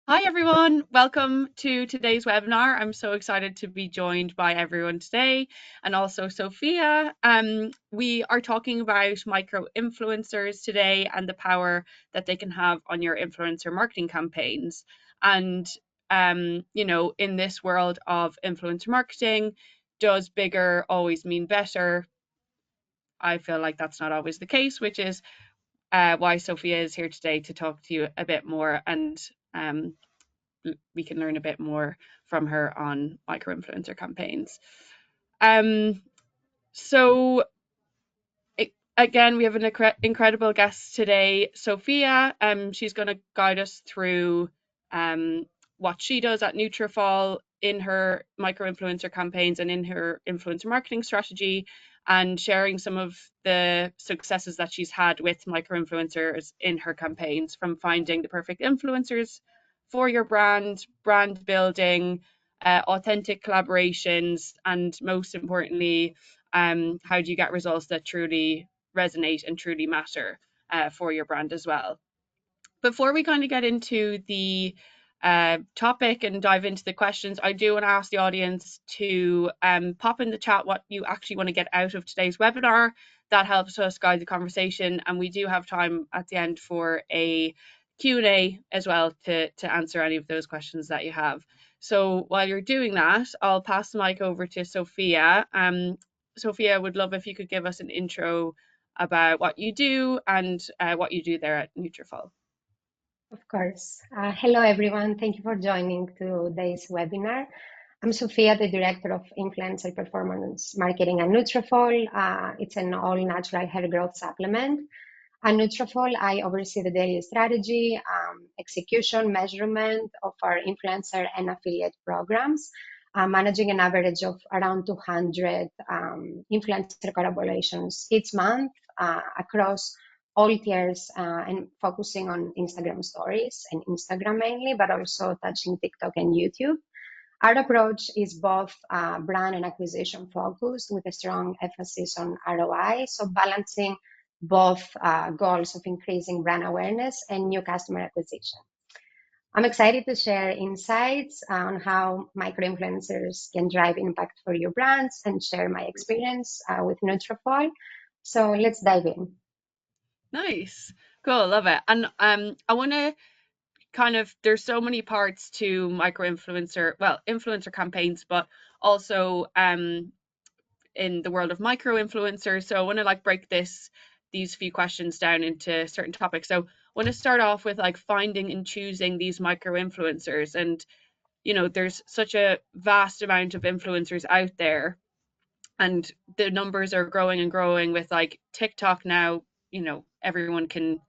Hi everyone, welcome to today's webinar. I'm so excited to be joined by everyone today and also Sophia. We are talking about micro influencers today and the power that they can have on your influencer marketing campaigns. And in this world of influencer marketing, does bigger always mean better? I feel like that's not always the case, which is why Sophia is here today to talk to you a bit more and um, we can learn a bit more from her on micro influencer campaigns. Um, so again, we have an incredible guest today, Sophia. She's going to guide us through um, what she does at Nutrafol in her micro influencer campaigns and in her influencer marketing strategy, and sharing some of the successes that she's had with micro influencers in her campaigns, from finding the perfect influencers for your brand building, authentic collaborations, and most importantly, how do you get results that truly resonate and truly matter for your brand as well. Before we kind of get into the topic and dive into the questions, I do want to ask the audience to pop in the chat what you actually want to get out of today's webinar. That helps us guide the conversation, and we do have time at the end for a Q&A as well to answer any of those questions that you have. So while you're doing that, I'll pass the mic over to Sophia. Sophia, would love if you could give us an intro about what you do and what you do there at Nutrafol. Of course. Hello, everyone. Thank you for joining today's webinar. I'm Sophia, the Director of Influencer Performance Marketing at Nutrafol. It's an all-natural hair growth supplement. At Nutrafol, I oversee the daily strategy, execution, measurement of our influencer and affiliate programs, managing an average of around 200 influencer collaborations each month across all tiers and focusing on Instagram stories and Instagram mainly, but also touching TikTok and YouTube. Our approach is both brand and acquisition focused with a strong emphasis on ROI, so balancing both goals of increasing brand awareness and new customer acquisition. I'm excited to share insights on how micro-influencers can drive impact for your brands and share my experience with Nutrafol. So let's dive in. Nice. Cool, love it. And I want to kind of there's so many parts to micro influencer, well, influencer campaigns, but also in the world of micro influencers. So I want to like break these few questions down into certain topics. So I want to start off with like finding and choosing these micro influencers. And there's such a vast amount of influencers out there, and the numbers are growing and growing with like TikTok now. Everyone can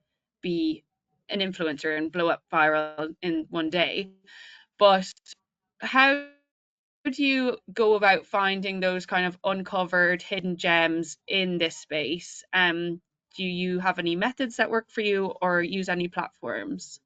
be an influencer and blow up viral in one day. But how do you go about finding those kind of uncovered hidden gems in this space? Do you have any methods that work for you or use any platforms?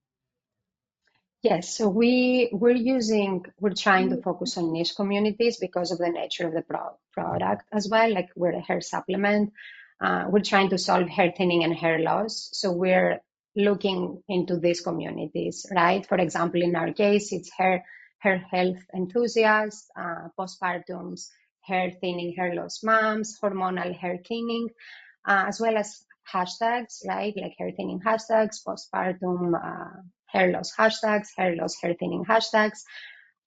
Yes, so we're trying to focus on niche communities because of the nature of the product as well. Like we're a hair supplement, we're trying to solve hair thinning and hair loss. So we're looking into these communities, right? For example, in our case, it's hair health enthusiasts, postpartums, hair thinning, hair loss moms, hormonal hair thinning, as well as hashtags, right? Like hair thinning hashtags, postpartum hair loss hashtags, hair loss, hair thinning hashtags.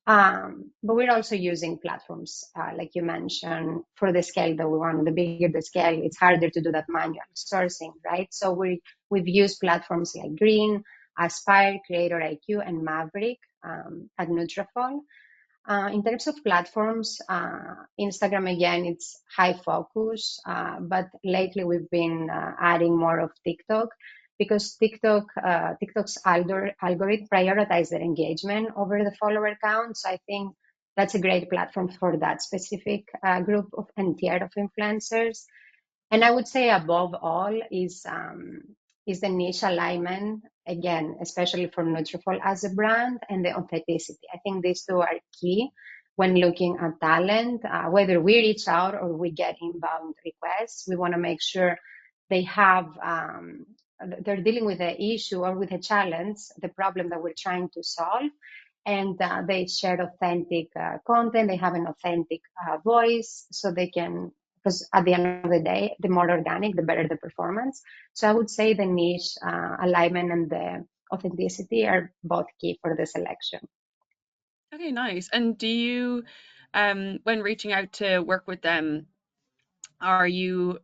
But we're also using platforms, like you mentioned, for the scale that we want. The bigger the scale, it's harder to do that manual sourcing, right? So we've used platforms like Green, Aspire, Creator IQ, and Maverick at Nutrafol. In terms of platforms, Instagram again, it's high focus, but lately we've been adding more of TikTok because TikTok's algorithm prioritize their engagement over the follower count. So I think that's a great platform for that specific group of and tier of influencers. And I would say above all is the niche alignment, again, especially for Nutrafol as a brand, and the authenticity. I think these two are key when looking at talent. Whether we reach out or we get inbound requests, we want to make sure they have they're dealing with an issue or with a challenge, the problem that we're trying to solve, and they share authentic content. They have an authentic voice, so they can. Because at the end of the day, the more organic, the better the performance. So I would say the niche alignment and the authenticity are both key for the selection. Okay, nice. And do you, when reaching out to work with them, are you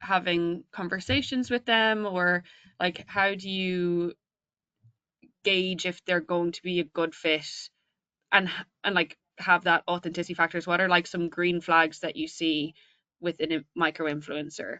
having conversations with them, or like how do you gauge if they're going to be a good fit and like have that authenticity factors? What are like some green flags that you see within a micro influencer?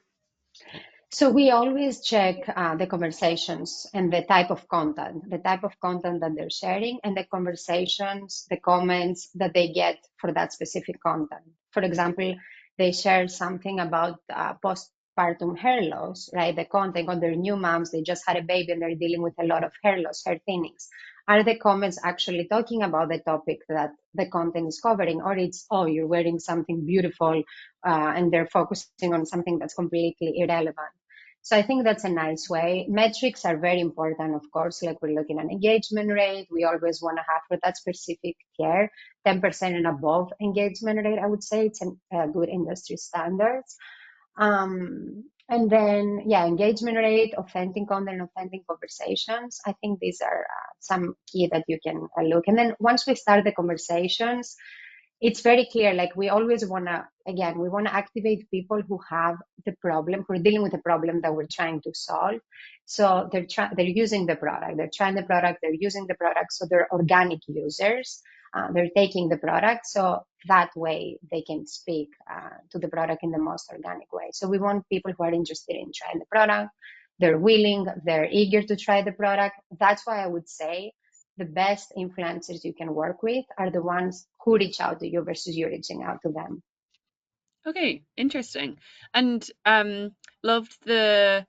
So we always check the conversations and the type of content that they're sharing, and the conversations, the comments that they get for that specific content. For example, they share something about postpartum hair loss, right? The content on their new moms, they just had a baby and they're dealing with a lot of hair loss, hair thinnings. Are the comments actually talking about the topic that the content is covering, or it's, oh, you're wearing something beautiful, and they're focusing on something that's completely irrelevant? So I think that's a nice way. Metrics are very important, of course, like we're looking at engagement rate. We always want to have for that specific care, 10% and above engagement rate. I would say it's a good industry standards. And then, yeah, engagement rate, authentic content, authentic conversations. I think these are some key that you can look. And then once we start the conversations, it's very clear, like we always want to, again, we want to activate people who have the problem, who are dealing with the problem that we're trying to solve. So they're using the product, they're trying the product, they're using the product, so they're organic users. They're taking the product, so that way they can speak to the product in the most organic way. So we want people who are interested in trying the product, they're willing, they're eager to try the product. That's why I would say the best influencers you can work with are the ones who reach out to you versus you reaching out to them. Okay, interesting. And loved the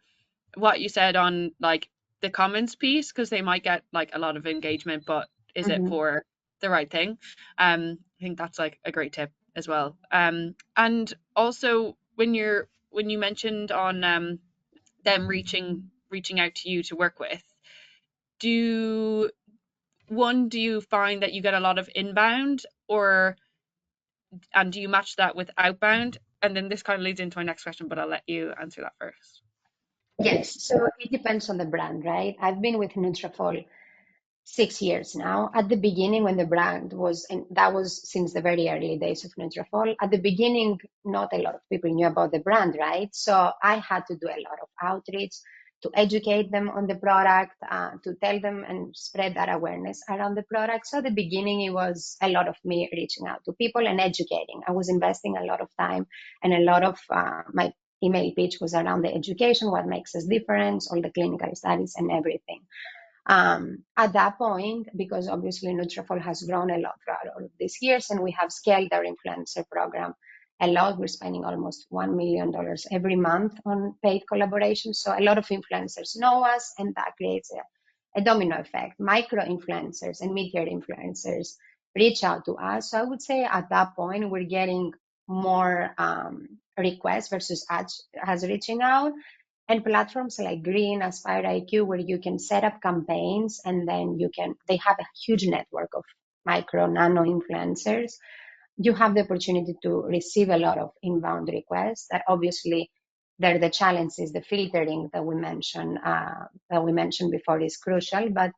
what you said on like the comments piece, because they might get like a lot of engagement, but is it Mhm. for the right thing? I think that's like a great tip as well. And also when you mentioned on them reaching out to you to work with, do do you find that you get a lot of inbound, or and do you match that with outbound? And then this kind of leads into my next question, but I'll let you answer that first. Yes, so it depends on the brand, right? I've been with Nutrafol 6 years now. At the beginning, when the brand was, and that was since the very early days of Nutrafol, at the beginning, not a lot of people knew about the brand, right? So I had to do a lot of outreach to educate them on the product, to tell them and spread that awareness around the product. So at the beginning, it was a lot of me reaching out to people and educating. I was investing a lot of time, and a lot of my email pitch was around the education, what makes us different, all the clinical studies and everything. At that point, because obviously Nutrafol has grown a lot throughout all of these years, and we have scaled our influencer program a lot. We're spending almost $1 million every month on paid collaborations. So a lot of influencers know us, and that creates a domino effect. Micro influencers and mid-tier influencers reach out to us. So I would say at that point, we're getting more requests versus ads reaching out, and platforms like Green, Aspire IQ, where you can set up campaigns, and then they have a huge network of micro nano influencers. You have the opportunity to receive a lot of inbound requests that obviously there the challenge is the filtering that we mentioned before is crucial. But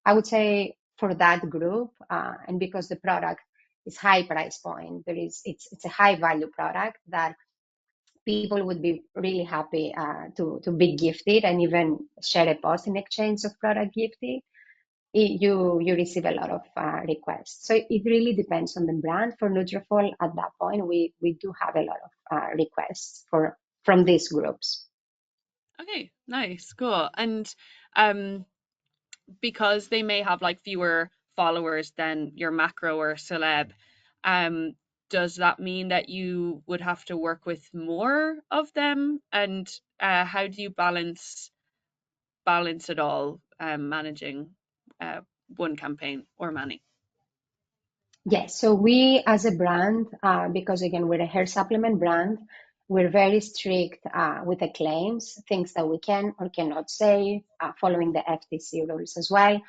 I would say for that group, and because the product is high price point, it's a high value product that people would be really happy to be gifted and even share a post in exchange of product gifting. You receive a lot of requests. So it really depends on the brand. For Nutrafol, at that point, we do have a lot of requests from these groups. Okay, nice, cool. And um, because they may have like fewer followers than your macro or celeb, um, does that mean that you would have to work with more of them? And how do you balance it all, managing uh, one campaign or many? Yes, so we as a brand, because again, we're a hair supplement brand, We're very strict with the claims, things that we can or cannot say, following the FTC rules as well.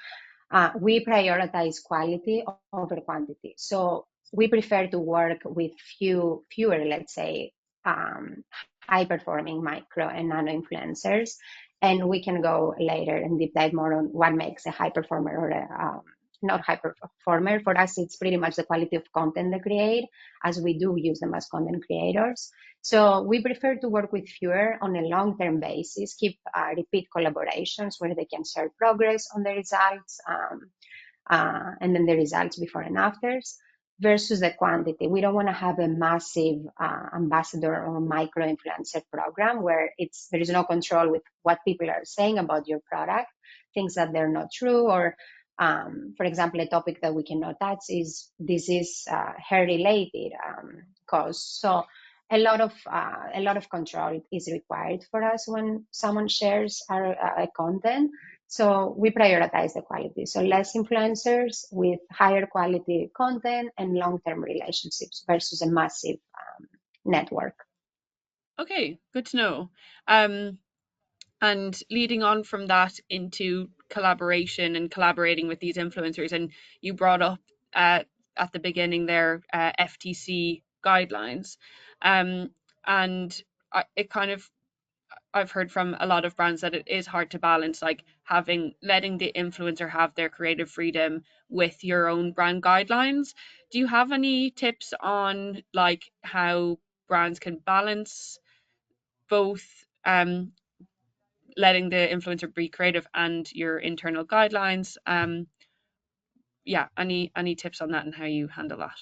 We prioritize quality over quantity. So we prefer to work with fewer, let's say, um, high performing micro and nano influencers. And we can go later and deep dive more on what makes a high performer or a not high performer. For us, it's pretty much the quality of content they create, as we do use them as content creators. So we prefer to work with fewer on a long-term basis, keep repeat collaborations where they can share progress on the results, and then the results before and afters, versus the quantity. We don't want to have a massive ambassador or micro influencer program where there is no control with what people are saying about your product, things that they're not true, or for example, a topic that we cannot touch is disease hair related cause. So a lot of control is required for us when someone shares our content. So we prioritize the quality. So less influencers with higher quality content and long-term relationships versus a massive network. Okay, good to know. Um, and leading on from that into collaboration and collaborating with these influencers, and you brought up uh, at the beginning there FTC guidelines, um, and it kind of, I've heard from a lot of brands that it is hard to balance, like having letting the influencer have their creative freedom with your own brand guidelines. Do you have any tips on like how brands can balance both, letting the influencer be creative and your internal guidelines? Yeah, any tips on that and how you handle that?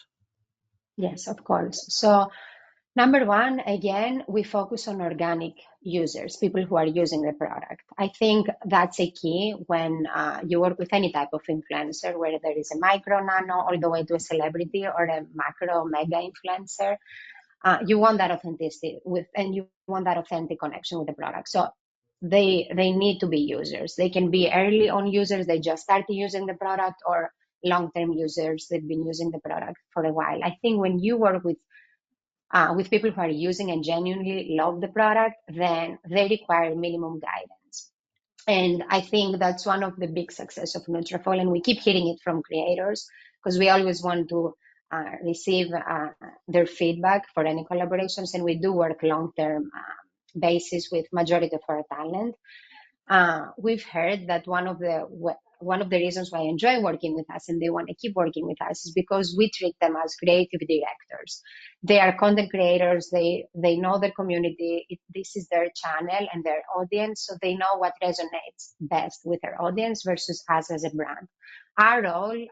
Yes, of course. So number one, again, we focus on organic users, people who are using the product. I think that's a key when you work with any type of influencer, whether there is a micro, nano, all the way to a celebrity or a macro, mega influencer. You want that authenticity and you want that authentic connection with the product. So they need to be users. They can be early on users, they just started using the product, or long-term users, they've been using the product for a while. I think when you work with people who are using and genuinely love the product, then they require minimum guidance. And I think that's one of the big success of Nutrafol, and we keep hearing it from creators because we always want to receive their feedback for any collaborations, and we do work long-term basis with majority of our talent. We've heard that one of the reasons why I enjoy working with us and they want to keep working with us is because we treat them as creative directors. They are content creators. They know their community. This is their channel and their audience, so they know what resonates best with their audience versus us as a brand. Our role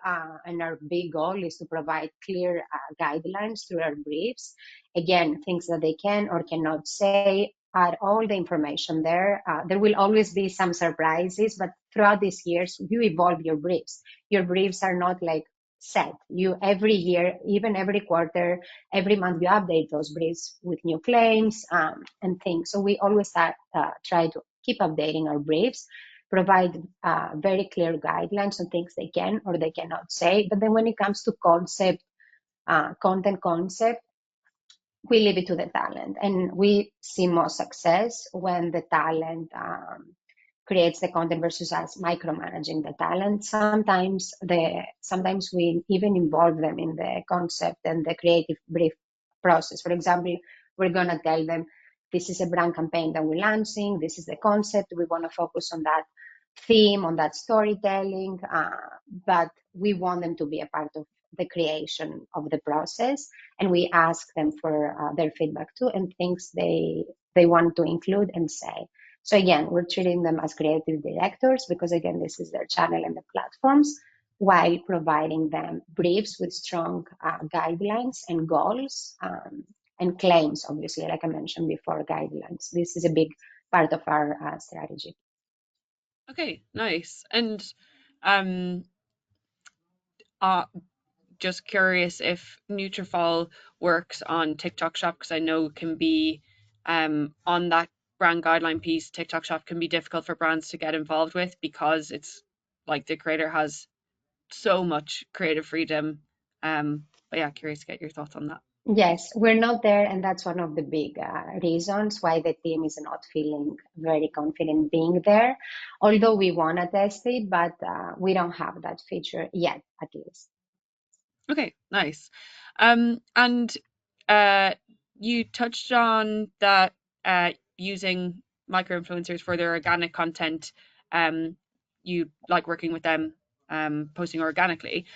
and our big goal is to provide clear guidelines through our briefs. Again, things that they can or cannot say, add all the information there. There will always be some surprises, but throughout these years, you evolve your briefs. Your briefs are not like set. You every year, even every quarter, every month, you update those briefs with new claims and things. So we always try to keep updating our briefs, provide very clear guidelines on things they can or they cannot say. But then when it comes to content concept, we leave it to the talent, and we see more success when the talent creates the content versus us micromanaging the talent. Sometimes we even involve them in the concept and the creative brief process. For example, we're gonna tell them this is a brand campaign that we're launching, this is the concept, we want to focus on that theme, on that storytelling, but we want them to be a part of the creation of the process, and we ask them for their feedback too and things they want to include and say. So again, we're treating them as creative directors because again, this is their channel and the platforms, while providing them briefs with strong guidelines and goals, and claims, obviously, like I mentioned before, guidelines. This is a big part of our strategy. Okay, nice. And um, uh, just curious if Nutrafol works on TikTok Shop, because I know it can be, on that brand guideline piece, TikTok Shop can be difficult for brands to get involved with because it's like the creator has so much creative freedom. But yeah, curious to get your thoughts on that. Yes, we're not there, and that's one of the big reasons why the team is not feeling very confident being there. Although we want to test it, but we don't have that feature yet, at least. Okay, nice. And you touched on that using micro influencers for their organic content. Um, you like working with them, posting organically.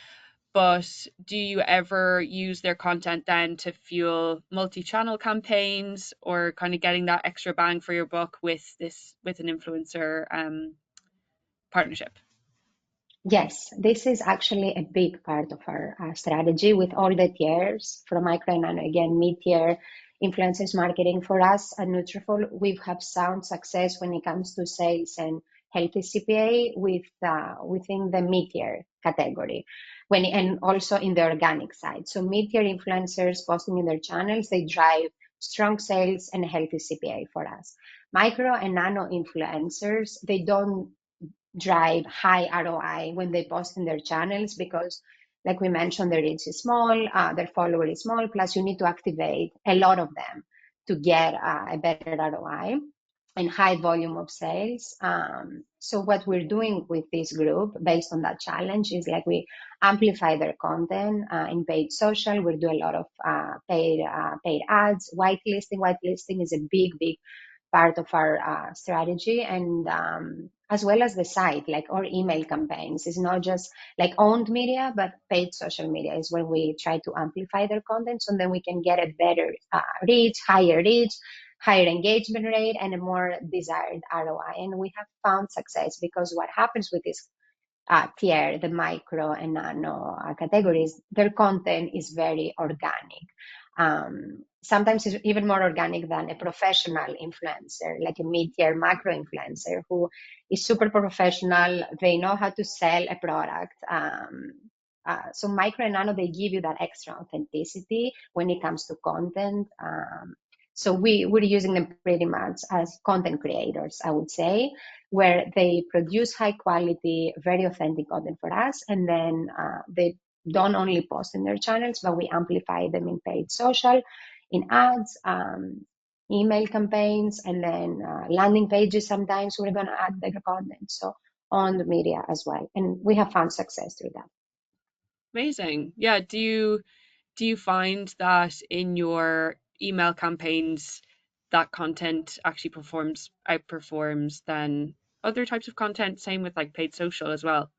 But do you ever use their content then to fuel multi-channel campaigns or kind of getting that extra bang for your buck with an influencer partnership? Yes, this is actually a big part of our strategy with all the tiers from micro and nano. Again, mid-tier influencers marketing for us at Nutrafol. We've had sound success when it comes to sales and healthy CPA within the mid-tier category, and also in the organic side. So mid-tier influencers posting in their channels, they drive strong sales and healthy CPA for us. Micro and nano influencers, they don't drive high ROI when they post in their channels because, like we mentioned, their reach is small, their follower is small, plus you need to activate a lot of them to get a better ROI and high volume of sales. So what we're doing with this group based on that challenge is like we amplify their content in paid social. We do a lot of paid ads, whitelisting. Whitelisting is a big part of our strategy, and as well as the site, like our email campaigns. It's not just like owned media, but paid social media is where we try to amplify their content so then we can get a better reach, higher engagement rate, and a more desired ROI. And we have found success because what happens with this tier, the micro and nano categories, their content is very organic. Sometimes it's even more organic than a professional influencer, like a mid-tier macro influencer who is super professional. They know how to sell a product. So micro and nano, they give you that extra authenticity when it comes to content. So we're using them pretty much as content creators, I would say, where they produce high quality, very authentic content for us, and then they don't only post in their channels, but we amplify them in paid social, in ads, email campaigns, and then landing pages. Sometimes we're going to add their content, so on the media as well, and we have found success through that. Amazing. Yeah, do you find that in your email campaigns that content actually performs outperforms than other types of content? Same with like paid social as well.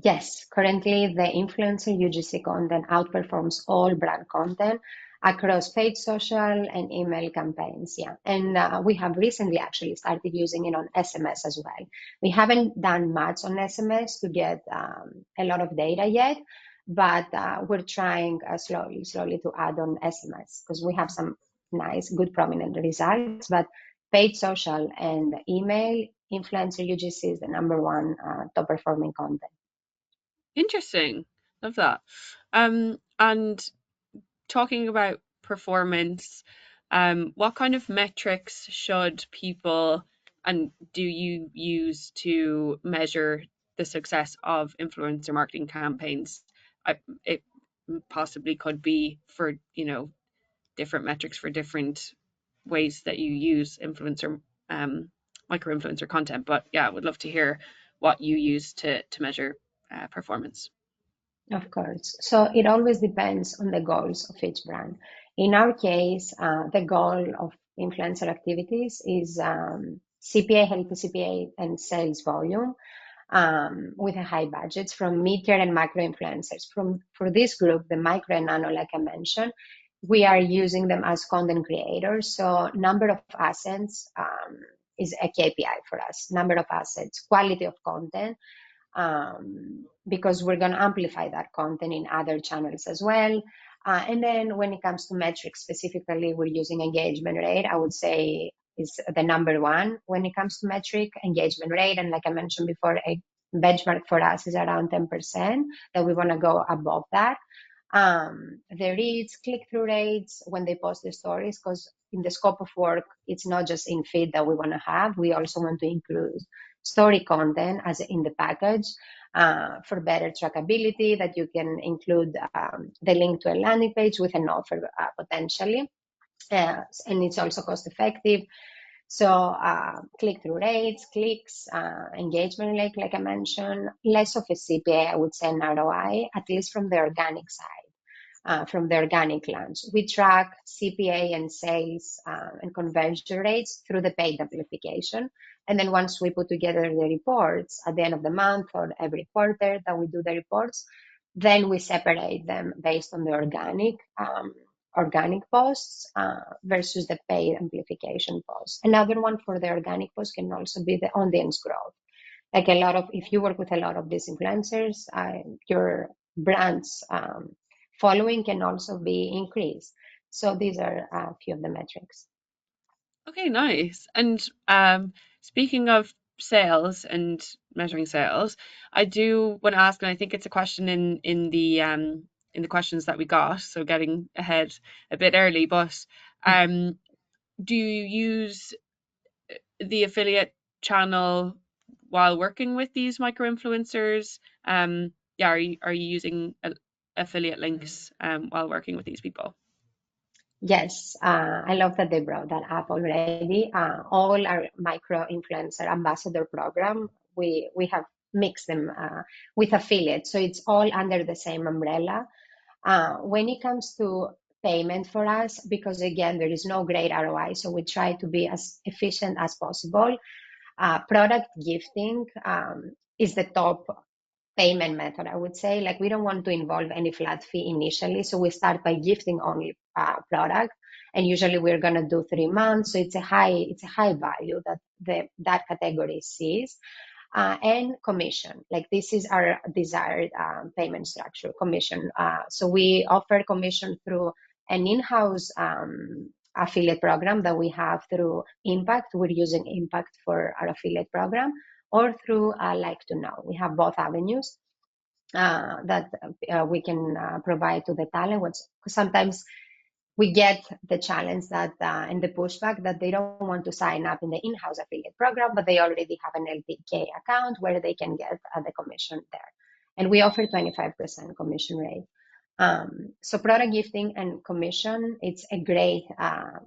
Yes, currently the influencer UGC content outperforms all brand content across paid social and email campaigns. Yeah, and we have recently actually started using it on SMS as well. We haven't done much on SMS to get a lot of data yet, but we're trying slowly to add on SMS because we have some nice, good, prominent results. But paid social and email influencer UGC is the number one top performing content. Interesting. Love that. And talking about performance, what kind of metrics should people and do you use to measure the success of influencer marketing campaigns? It possibly could be for, different metrics for different ways that you use um, micro influencer content. But yeah, I would love to hear what you use to measure performance. Of course. So it always depends on the goals of each brand. In our case, the goal of influencer activities is CPA, healthy CPA, and sales volume with a high budgets from mid-tier and macro influencers. For this group, the micro and nano, like I mentioned, we are using them as content creators. So number of assets is a KPI for us. Number of assets, quality of content, because we're going to amplify that content in other channels as well. And then when it comes to metrics specifically, we're using engagement rate. I would say is the number one when it comes to metric engagement rate. And like I mentioned before, a benchmark for us is around 10% that we want to go above that. The reads, click-through rates when they post the stories, because in the scope of work, it's not just in feed that we want to have. We also want to include story content as in the package. for better trackability, that you can include the link to a landing page with an offer potentially. And it's also cost effective. So click-through rates, clicks, engagement rate, like I mentioned, less of a CPA, I would say, an ROI, at least from the organic side, from the organic launch. We track CPA and sales and conversion rates through the paid amplification. And then once we put together the reports at the end of the month or every quarter that we do the reports, then we separate them based on the organic posts versus the paid amplification posts. Another one for the organic posts can also be the audience growth. Like if you work with a lot of these influencers, your brand's following can also be increased. So these are a few of the metrics. Okay, nice. And speaking of sales and measuring sales, I do want to ask, and I think it's a question in the questions that we got, so getting ahead a bit early, but do you use the affiliate channel while working with these micro influencers? Yeah, are you using affiliate links while working with these people? Yes, I love that they brought that up already. All our micro influencer ambassador program, we have mixed them with affiliates, so it's all under the same umbrella. When it comes to payment for us, because again, there is no great ROI, so we try to be as efficient as possible. Product gifting is the top payment method, I would say. Like we don't want to involve any flat fee initially, so we start by gifting only product, and usually we're gonna do 3 months. So it's a high value that that category sees. And commission, like this is our desired payment structure, commission. So we offer commission through an in-house affiliate program that we have through Impact. We're using Impact for our affiliate program, or through Like to Know. We have both avenues that we can provide to the talent. Because sometimes we get the challenge that and the pushback that they don't want to sign up in the in-house affiliate program, but they already have an LTK account where they can get the commission there. And we offer 25% commission rate. So product gifting and commission, it's a great,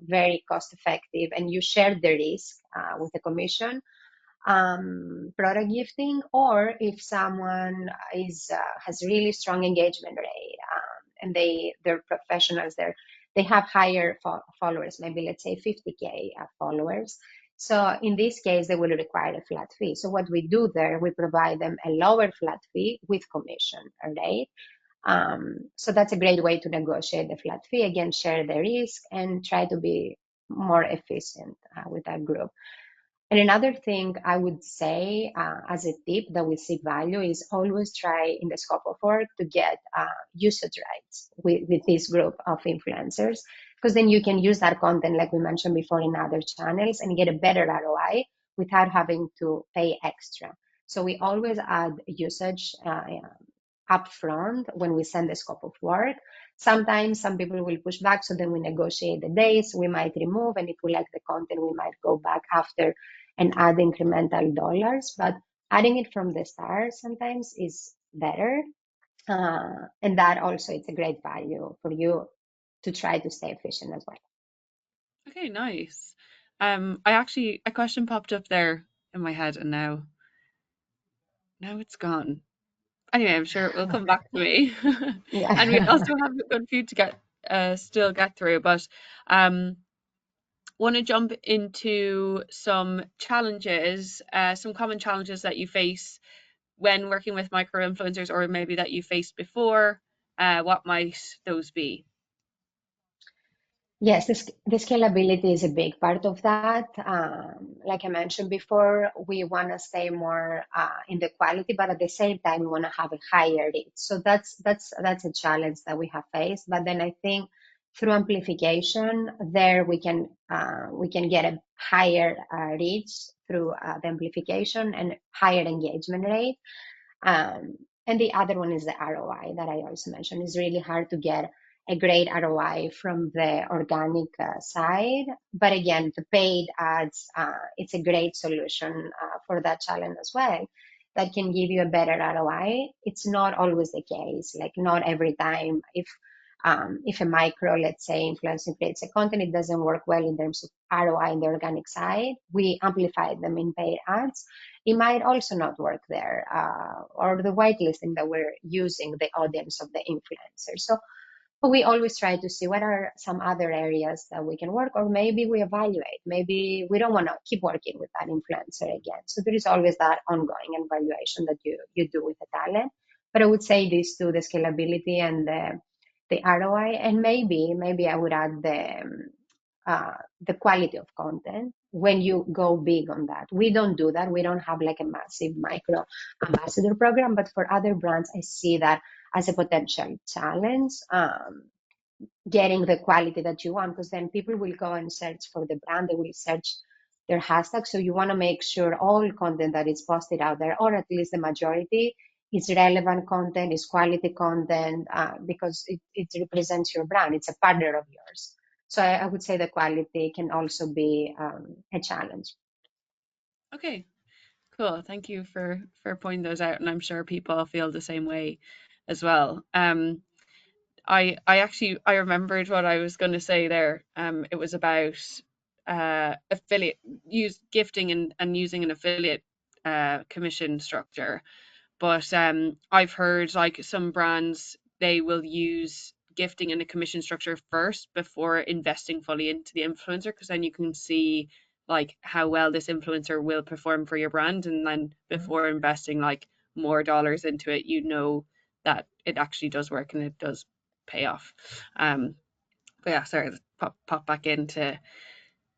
very cost effective, and you share the risk with the commission. Product gifting, or if someone has really strong engagement rate and they're professionals, they have higher followers, maybe let's say 50K followers. So in this case, they will require a flat fee. So what we do there, we provide them a lower flat fee with commission, right? So that's a great way to negotiate the flat fee. Again, share the risk and try to be more efficient with that group. And another thing I would say as a tip that we see value is always try in the scope of work to get usage rights with this group of influencers, because then you can use that content, like we mentioned before, in other channels and get a better ROI without having to pay extra. So we always add usage upfront when we send the scope of work. Sometimes some people will push back, so then we negotiate the days. We might remove, and if we like the content, we might go back after and add incremental dollars. But adding it from the start sometimes is better. And that also, it's a great value for you to try to stay efficient as well. Okay, nice. I actually a question popped up there in my head, and now it's gone. Anyway, I'm sure it will come back to me. And we Yeah. also have a good few to still get through, but um want to jump into some challenges, some common challenges that you face when working with micro influencers, or maybe that you faced before. What might those be? Yes, the scalability is a big part of that. Like I mentioned before, we want to stay more in the quality, but at the same time, we want to have a higher reach. So that's a challenge that we have faced. But then I think through amplification, there we can get a higher reach through the amplification and higher engagement rate. And the other one is the ROI that I also mentioned. It's really hard to get a great ROI from the organic side. But again, the paid ads, it's a great solution for that challenge as well. that can give you a better ROI. It's not always the case. Like not every time, if a micro, let's say, influencer creates a content, it doesn't work well in terms of ROI in the organic side. We amplify them in paid ads. It might also not work there, or the whitelisting that we're using the audience of the influencer. So but we always try to see what are some other areas that we can work, or maybe we evaluate. Maybe we don't want to keep working with that influencer again. So there is always that ongoing evaluation that you do with the talent. But I would say these two, the scalability and the ROI, and maybe I would add the quality of content when you go big on that. We don't do that. We don't have like a massive micro ambassador program, but for other brands, I see that as a potential challenge, getting the quality that you want, because then people will go and search for the brand, they will search their hashtag. So you want to make sure all content that is posted out there, or at least the majority, is relevant content, is quality content, because it represents your brand. It's a partner of yours. So I would say the quality can also be a challenge. Okay, cool. Thank you for pointing those out, and I'm sure people feel the same way as well. I actually I remembered what I was going to say there. It was about affiliate use gifting and using an affiliate commission structure. But I've heard like some brands they will use gifting and a commission structure first before investing fully into the influencer, because then you can see like how well this influencer will perform for your brand, and then before investing like more dollars into it, you know that it actually does work and it does pay off. But yeah, sorry, pop back into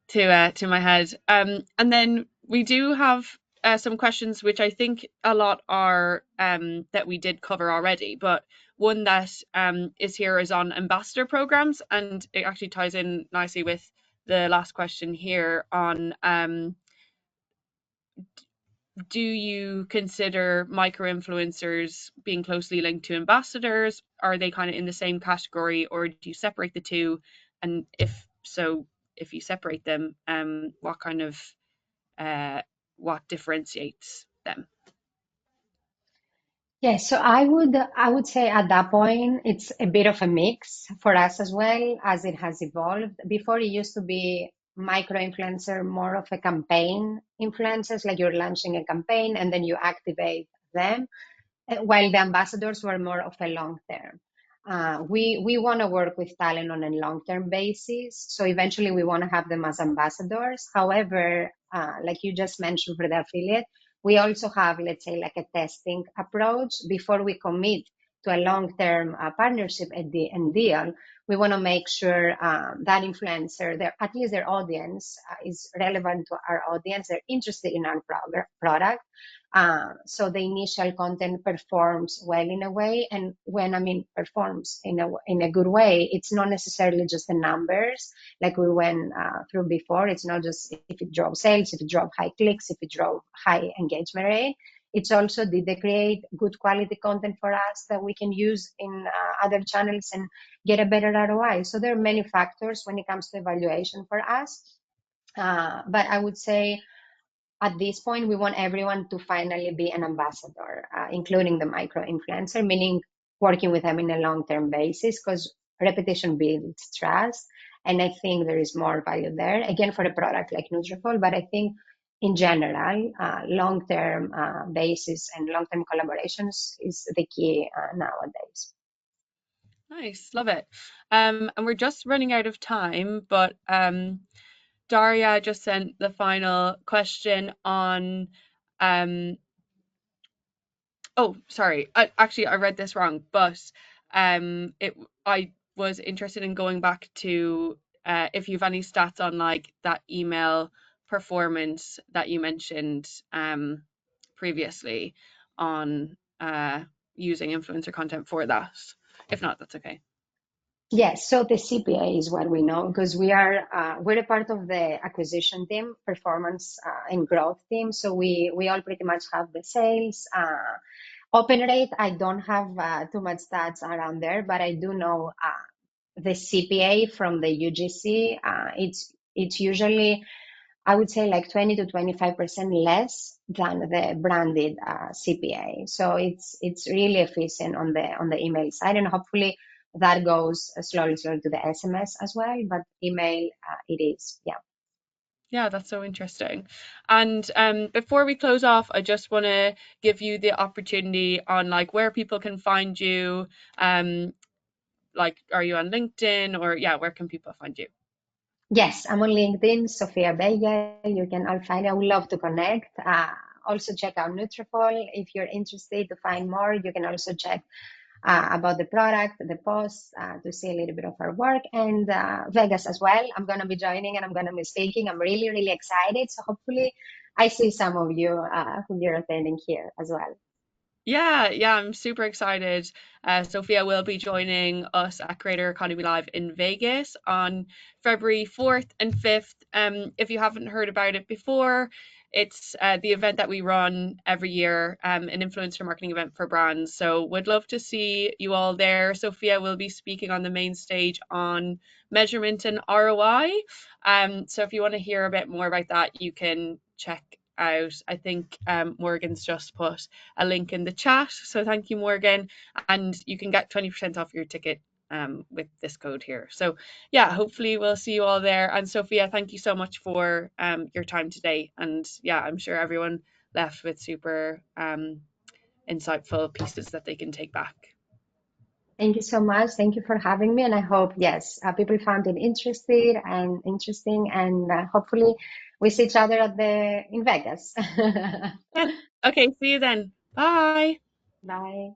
to my head. And then we do have some questions which I think a lot are that we did cover already, but one that is here is on ambassador programs, and it actually ties in nicely with the last question here on do you consider micro influencers being closely linked to ambassadors? Are they kind of in the same category, or do you separate the two? And if so, if you separate them, what kind of uh, what differentiates them? Yes, so I would say at that point it's a bit of a mix for us as well as it has evolved. Before it used to be micro influencer, more of a campaign influencers, like you're launching a campaign and then you activate them, while the ambassadors were more of a long term. We want to work with talent on a long term basis. So eventually we want to have them as ambassadors. However, like you just mentioned for the affiliate, we also have, let's say, like a testing approach before we commit to a long term partnership and deal. We want to make sure that influencer, at least their audience, is relevant to our audience. They're interested in our product, so the initial content performs well in a way, and when I mean performs in a good way, it's not necessarily just the numbers like we went through before. It's not just if it drove sales, if it drove high clicks, if it drove high engagement rate. It's also did they create good quality content for us that we can use in other channels and get a better ROI. So there are many factors when it comes to evaluation for us. But I would say at this point, we want everyone to finally be an ambassador, including the micro influencer, meaning working with them in a long term basis, because repetition builds trust. And I think there is more value there, again, for a product like Nutrafol. But I think in general, long term basis and long term collaborations is the key nowadays. Nice, love it. And we're just running out of time, but Daria just sent the final question on um, oh, sorry. Actually, I read this wrong, but it I was interested in going back to if you've any stats on like that email performance that you mentioned previously on using influencer content for that. If not, that's okay. Yes, so the CPA is what we know because we're a part of the acquisition team, performance and growth team. So we all pretty much have the sales. Open rate, I don't have too much stats around there, but I do know the CPA from the UGC. It's usually, I would say, like 20 to 25% less than the branded CPA. So it's really efficient on the email side, and hopefully that goes slowly to the SMS as well. But email, it is, yeah. Yeah, that's so interesting. And before we close off, I just want to give you the opportunity on like where people can find you. Like, are you on LinkedIn or yeah, where can people find you? Yes, I'm on LinkedIn, Sofia Bella. You can all find. I would love to connect. Also check out Nutrafol if you're interested to find more. You can also check about the product, the posts, to see a little bit of our work, and Vegas as well. I'm going to be joining and I'm going to be speaking. I'm really, really excited. So hopefully I see some of you who you're attending here as well. Yeah, yeah, I'm super excited. Sophia will be joining us at Creator Economy Live in Vegas on February 4th and 5th. If you haven't heard about it before, it's the event that we run every year, an influencer marketing event for brands. So would love to see you all there. Sophia will be speaking on the main stage on measurement and ROI. So if you want to hear a bit more about that, you can check out. I think Morgan's just put a link in the chat. So thank you, Morgan. And you can get 20% off your ticket with this code here. So yeah, hopefully we'll see you all there. And Sophia, thank you so much for your time today. And yeah, I'm sure everyone left with super insightful pieces that they can take back. Thank you so much. Thank you for having me. And I hope, yes, people found it interested and interesting. And hopefully we see each other at in Vegas. Yes. Okay, see you then. Bye. Bye.